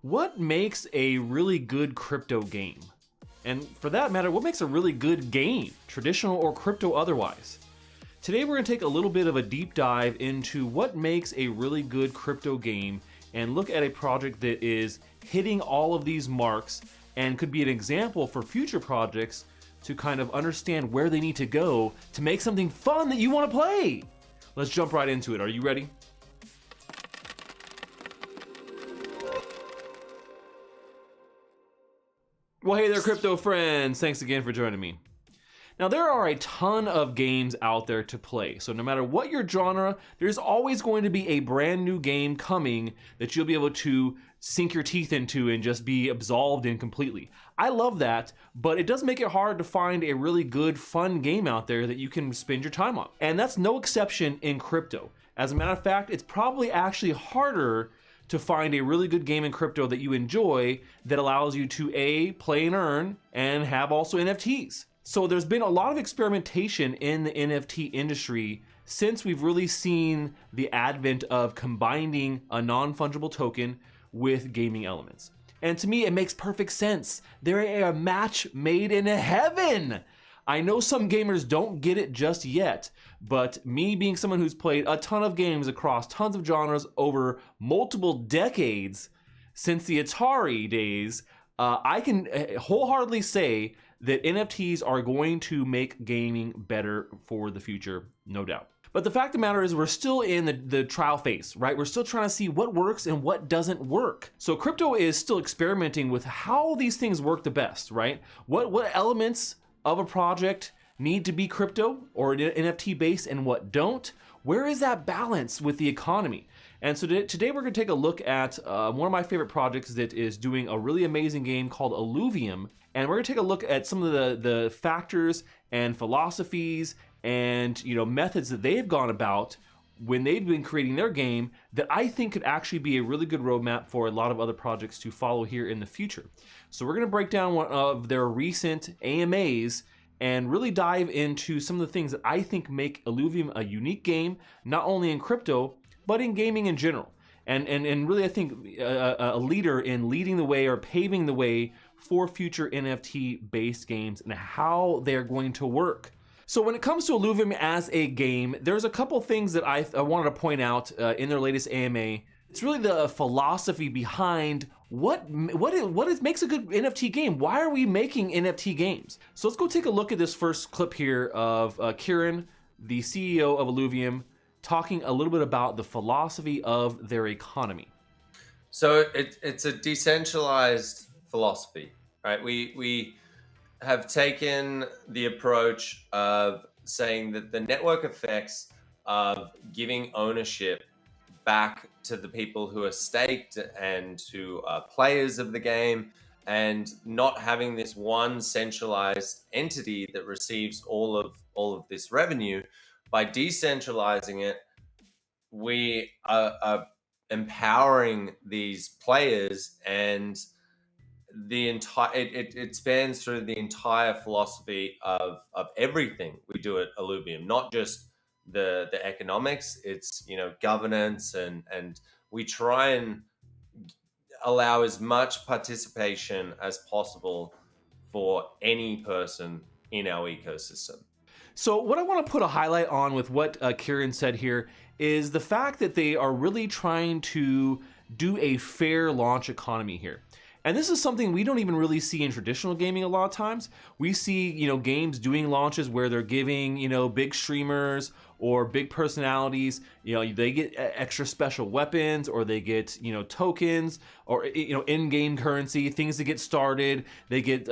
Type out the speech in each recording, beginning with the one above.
What makes a really good crypto game? And for that matter, what makes a really good game, traditional or crypto otherwise? Today we're going to take a little bit of a deep dive into what makes a really good crypto game and look at a project that is hitting all of these marks and could be an example for future projects to kind of understand where they need to go to make something fun that you want to play. Let's jump right into it. Are you ready? Well, hey there, crypto friends. Thanks again for joining me. Now, there are a ton of games out there to play. So no matter what your genre, there's always going to be a brand new game coming that you'll be able to sink your teeth into and just be absolved in completely. I love that, but it does make it hard to find a really good, fun game out there that you can spend your time on. And that's no exception in crypto. As a matter of fact, it's probably actually harder to find a really good game in crypto that you enjoy that allows you to A, play and earn, and have also NFTs. So there's been a lot of experimentation in the NFT industry since we've really seen the advent of combining a non-fungible token with gaming elements. And to me, it makes perfect sense. They're a match made in heaven. I know some gamers don't get it just yet, but me being someone who's played a ton of games across tons of genres over multiple decades since the Atari days, I can wholeheartedly say that NFTs are going to make gaming better for the future, no doubt. But the fact of the matter is we're still in the trial phase, right? We're still trying to see what works and what doesn't work. So crypto is still experimenting with how these things work the best, right? What elements of a project need to be crypto or NFT based and what don't? Where is that balance with the economy? And so today we're going to take a look at one of my favorite projects that is doing a really amazing game called Illuvium. And we're going to take a look at some of the factors and philosophies and methods that they've gone about when they've been creating their game that I think could actually be a really good roadmap for a lot of other projects to follow here in the future. So we're going to break down one of their recent AMAs and really dive into some of the things that I think make Illuvium a unique game, not only in crypto, but in gaming in general. And really, I think a leader in leading the way or paving the way for future NFT-based games and how they're going to work. So when it comes to Illuvium as a game, there's a couple things that I wanted to point out in their latest AMA. It's really the philosophy behind what makes a good NFT game. Why are we making NFT games? So let's go take a look at this first clip here of Herein, the CEO of Illuvium, talking a little bit about the philosophy of their economy. So it's a decentralized philosophy, right? We have taken the approach of saying that the network effects of giving ownership back to the people who are staked and who are players of the game, and not having this one centralized entity that receives all of this revenue. By decentralizing it, we are empowering these players, and the entire it spans through the entire philosophy of everything we do at Illuvium, not just the economics. It's governance, and we try and allow as much participation as possible for any person in our ecosystem. So what I want to put a highlight on with what Kieran said here is the fact that they are really trying to do a fair launch economy here. And this is something we don't even really see in traditional gaming a lot of times. We see, games doing launches where they're giving, big streamers or big personalities, they get extra special weapons, or they get, tokens, or, in-game currency, things to get started. They get,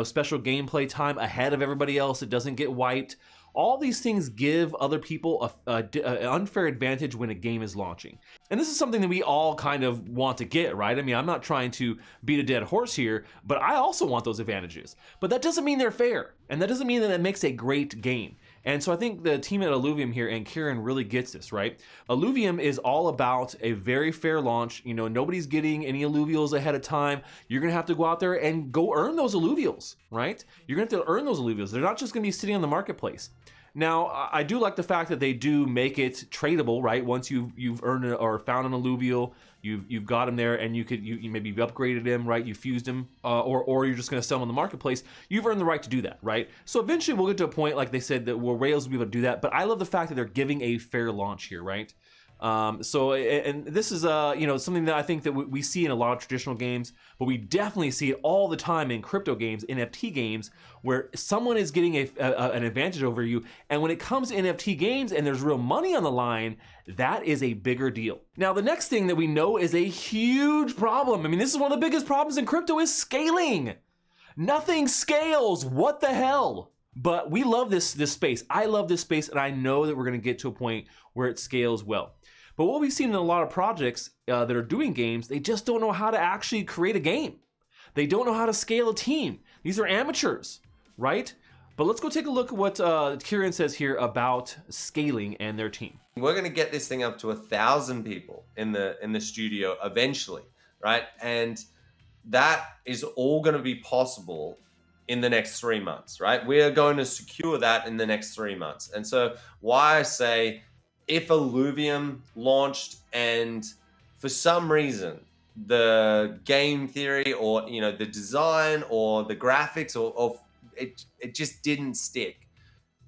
special gameplay time ahead of everybody else. It doesn't get wiped. All these things give other people an unfair advantage when a game is launching. And this is something that we all kind of want to get, right? I mean, I'm not trying to beat a dead horse here, but I also want those advantages. But that doesn't mean they're fair. And that doesn't mean that it makes a great game. And so I think the team at Illuvium here and Kieran really gets this, right? Illuvium is all about a very fair launch. Nobody's getting any alluvials ahead of time. You're going to have to go out there and go earn those alluvials, right? You're going to have to earn those alluvials. They're not just going to be sitting on the marketplace. Now, I do like the fact that they do make it tradable, right? Once you've earned or found an alluvial, you've got him there, and you maybe you've upgraded him, right? You fused him, or you're just going to sell him on the marketplace. You've earned the right to do that, right? So eventually we'll get to a point, like they said, that where Rails will be able to do that. But I love the fact that they're giving a fair launch here, right? And this is something that I think that we see in a lot of traditional games, but we definitely see it all the time in crypto games, NFT games, where someone is getting an advantage over you. And when it comes to NFT games and there's real money on the line, that is a bigger deal. Now, the next thing that we know is a huge problem. I mean, this is one of the biggest problems in crypto is scaling. Nothing scales. What the hell? But we love this space. I love this space, and I know that we're going to get to a point where it scales well. But what we've seen in a lot of projects that are doing games, they just don't know how to actually create a game. They don't know how to scale a team. These are amateurs, right? But let's go take a look at what Kieran says here about scaling and their team. We're going to get this thing up to 1,000 people in the studio eventually, right? And that is all going to be possible in the next 3 months, right? We are going to secure that in the next 3 months. And so why I say, if Illuvium launched and for some reason the game theory or the design or the graphics or it just didn't stick,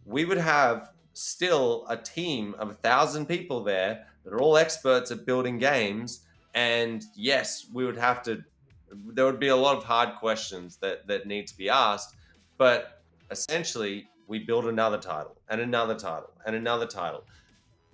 we would have still a team of 1,000 people there that are all experts at building games. And yes, there would be a lot of hard questions that need to be asked, but essentially we build another title and another title and another title,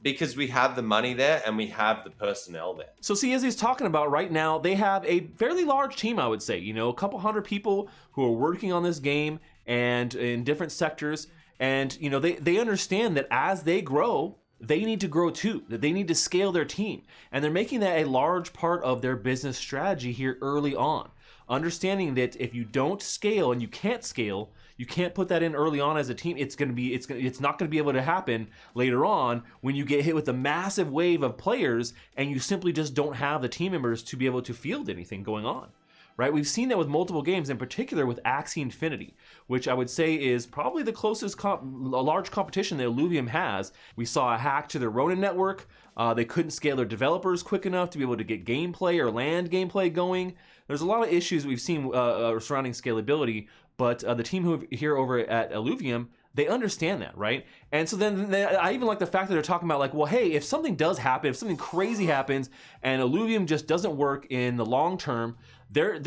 because we have the money there and we have the personnel there. So see, as he's talking about right now, they have a fairly large team, I would say, a couple hundred people who are working on this game and in different sectors. And, they understand that as they grow, they need to grow too, that they need to scale their team. And they're making that a large part of their business strategy here early on. Understanding that if you don't scale and you can't scale, you can't put that in early on as a team. It's not going to be able to happen later on when you get hit with a massive wave of players and you simply just don't have the team members to be able to field anything going on, right? We've seen that with multiple games, in particular with Axie Infinity, which I would say is probably the closest large competition that Illuvium has. We saw a hack to their Ronin network. They couldn't scale their developers quick enough to be able to get gameplay or land gameplay going. There's a lot of issues we've seen surrounding scalability, but the team here over at Illuvium, they understand that, right? And so then I even like the fact that they're talking about, like, well, hey, if something does happen, if something crazy happens and Illuvium just doesn't work in the long term, they're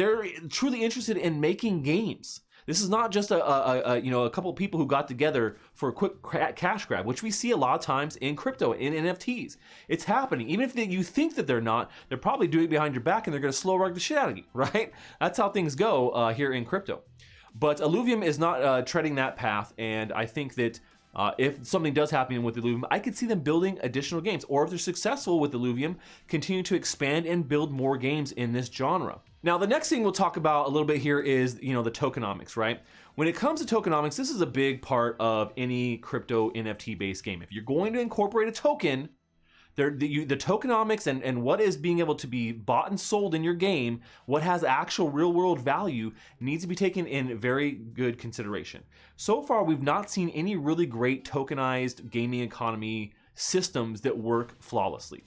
truly interested in making games. This is not just a couple of people who got together for a quick cash grab, which we see a lot of times in crypto, in NFTs. It's happening. Even if you think that they're not, they're probably doing it behind your back and they're going to slow rug the shit out of you, right? That's how things go here in crypto. But Illuvium is not treading that path, and I think that if something does happen with Illuvium, I could see them building additional games, or if they're successful with Illuvium, continue to expand and build more games in this genre. Now, the next thing we'll talk about a little bit here is, the tokenomics, right? When it comes to tokenomics, this is a big part of any crypto NFT-based game. If you're going to incorporate a token, the tokenomics and what is being able to be bought and sold in your game, what has actual real-world value, needs to be taken in very good consideration. So far, we've not seen any really great tokenized gaming economy systems that work flawlessly.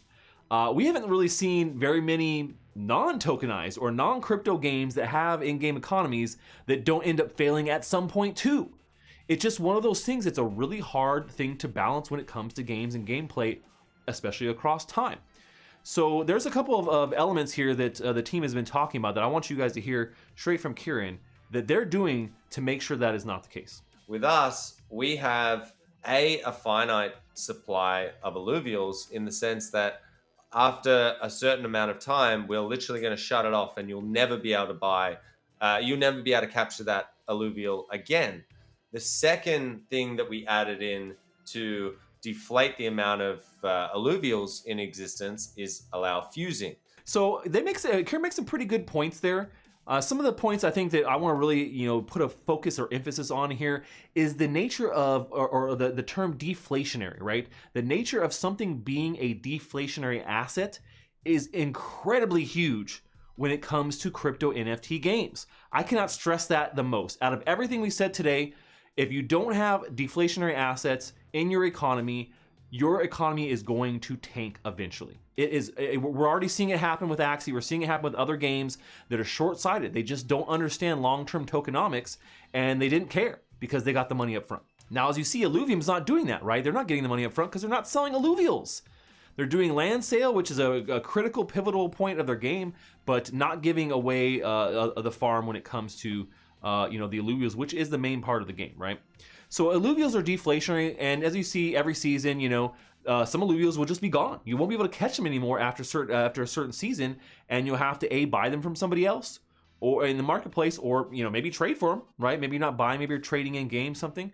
We haven't really seen very many non-tokenized or non-crypto games that have in-game economies that don't end up failing at some point too. It's just one of those things. It's a really hard thing to balance when it comes to games and gameplay, especially across time. So there's a couple of elements here that the team has been talking about that I want you guys to hear straight from Kieran that they're doing to make sure that is not the case. With us, we have a finite supply of alluvials, in the sense that after a certain amount of time, we're literally going to shut it off and you'll never be able to capture that alluvial again. The second thing that we added in to deflate the amount of alluvials in existence is allow fusing. So Kieran makes some pretty good points there. Some of the points I think that I want to really, put a focus or emphasis on here is the nature of, or the term deflationary, right? The nature of something being a deflationary asset is incredibly huge when it comes to crypto NFT games. I cannot stress that the most. Out of everything we said today, If you don't have deflationary assets in your economy is going to tank eventually. We're already seeing it happen with Axie. We're seeing it happen with other games that are short-sighted. They just don't understand long-term tokenomics, and they didn't care because they got the money up front. Now, as you see, Illuvium's not doing that, right? They're not getting the money up front because they're not selling Illuvials. They're doing land sale, which is a critical, pivotal point of their game, but not giving away the farm when it comes to the Illuvials, which is the main part of the game, right? So Illuvials are deflationary, and as you see every season, some Illuvials will just be gone. You won't be able to catch them anymore after a certain season, and you'll have to buy them from somebody else or in the marketplace, or maybe trade for them, right? Maybe you're not buying, maybe you're trading in game something.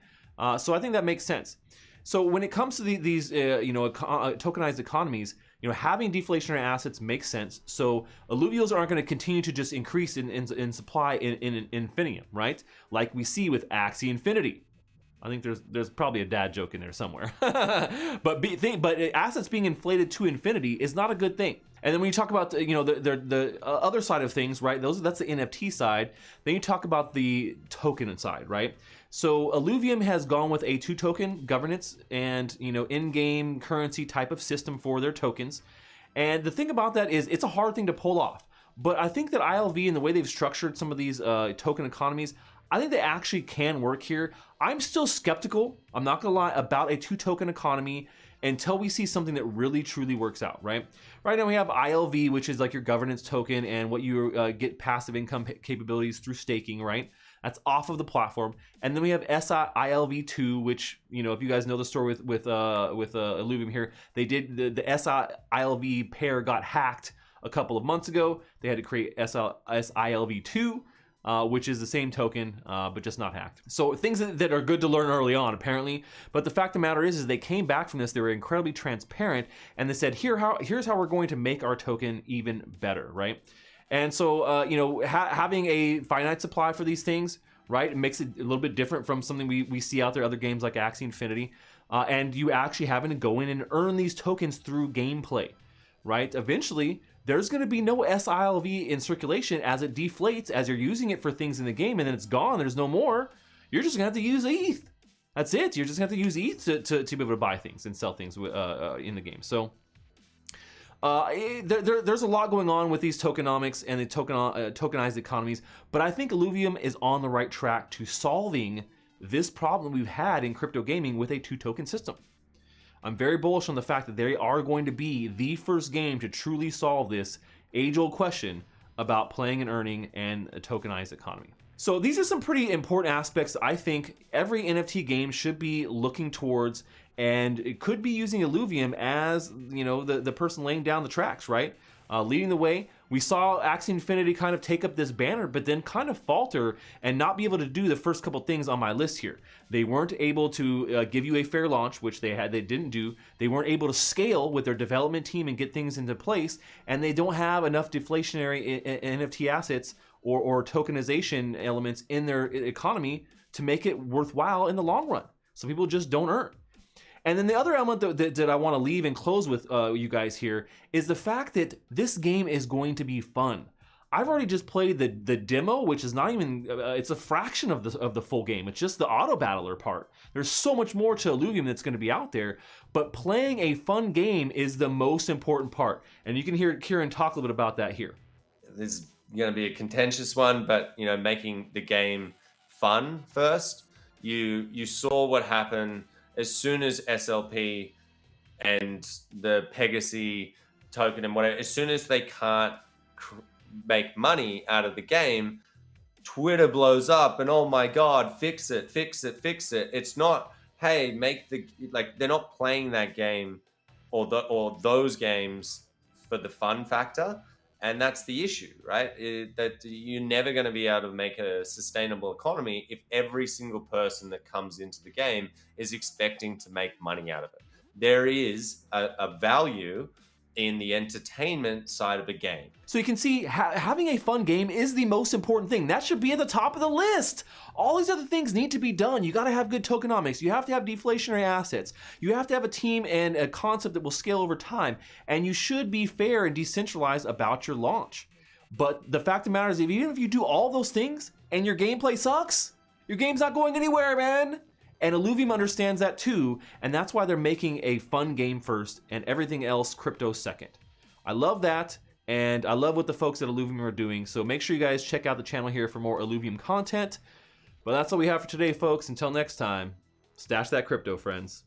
So I think that makes sense. So when it comes to these tokenized economies, having deflationary assets makes sense. So Illuvials aren't going to continue to just increase in supply in Infinium, right? Like we see with Axie Infinity. I think there's probably a dad joke in there somewhere. but assets being inflated to infinity is not a good thing. And then when you talk about the other side of things, right? That's the NFT side. Then you talk about the token side, right? So Illuvium has gone with a 2-token governance and in-game currency type of system for their tokens. And the thing about that is it's a hard thing to pull off. But I think that ILV and the way they've structured some of these token economies, I think they actually can work here. I'm still skeptical, I'm not gonna lie, about a 2-token economy until we see something that really truly works out, right? Right now we have ILV, which is like your governance token and what you get passive income capabilities through staking, right? That's off of the platform. And then we have SILV2, which, if you guys know the story with Illuvium here, they did the SILV pair got hacked a couple of months ago. They had to create SILV2. Which is the same token, but just not hacked. So things that are good to learn early on, apparently. But the fact of the matter is they came back from this. They were incredibly transparent, and they said, here's how we're going to make our token even better, right? And so, having a finite supply for these things, right, it makes it a little bit different from something we see out there, other games like Axie Infinity, and you actually having to go in and earn these tokens through gameplay, right? Eventually, there's going to be no SILV in circulation as it deflates, as you're using it for things in the game, and then it's gone. There's no more. You're just going to have to use ETH. That's it. You're just going to have to use ETH to be able to buy things and sell things in the game. So there's a lot going on with these tokenomics and the tokenized economies, but I think Illuvium is on the right track to solving this problem we've had in crypto gaming with a 2-token system. I'm very bullish on the fact that they are going to be the first game to truly solve this age-old question about playing and earning and a tokenized economy. So these are some pretty important aspects I think every NFT game should be looking towards, and it could be using Illuvium as the person laying down the tracks, right? Leading the way. We saw Axie Infinity kind of take up this banner, but then kind of falter and not be able to do the first couple things on my list here. They weren't able to give you a fair launch, which they didn't do. They weren't able to scale with their development team and get things into place, and they don't have enough deflationary NFT assets or tokenization elements in their economy to make it worthwhile in the long run. So people just don't earn. And then the other element that I want to leave and close with you guys here is the fact that this game is going to be fun. I've already just played the demo, which is not even, it's a fraction of the full game. It's just the auto battler part. There's so much more to Illuvium that's going to be out there, but playing a fun game is the most important part. And you can hear Kieran talk a little bit about that here. This is going to be a contentious one, but making the game fun first. You saw what happened as soon as SLP and the Pegasus token and whatever, as soon as they can't make money out of the game, Twitter blows up and, oh my God, fix it, fix it, fix it. It's not, hey, they're not playing that game or those games for the fun factor. And that's the issue, right? That you're never going to be able to make a sustainable economy if every single person that comes into the game is expecting to make money out of it. There is a value in the entertainment side of a game. So you can see having a fun game is the most important thing. That should be at the top of the list. All these other things need to be done. You got to have good tokenomics. You have to have deflationary assets. You have to have a team and a concept that will scale over time. And you should be fair and decentralized about your launch. But the fact of the matter is, even if you do all those things and your gameplay sucks, Your game's not going anywhere, man. And Illuvium understands that too, and that's why they're making a fun game first and everything else crypto second. I love that, and I love what the folks at Illuvium are doing, so make sure you guys check out the channel here for more Illuvium content. But that's all we have for today, folks. Until next time, stash that crypto, friends.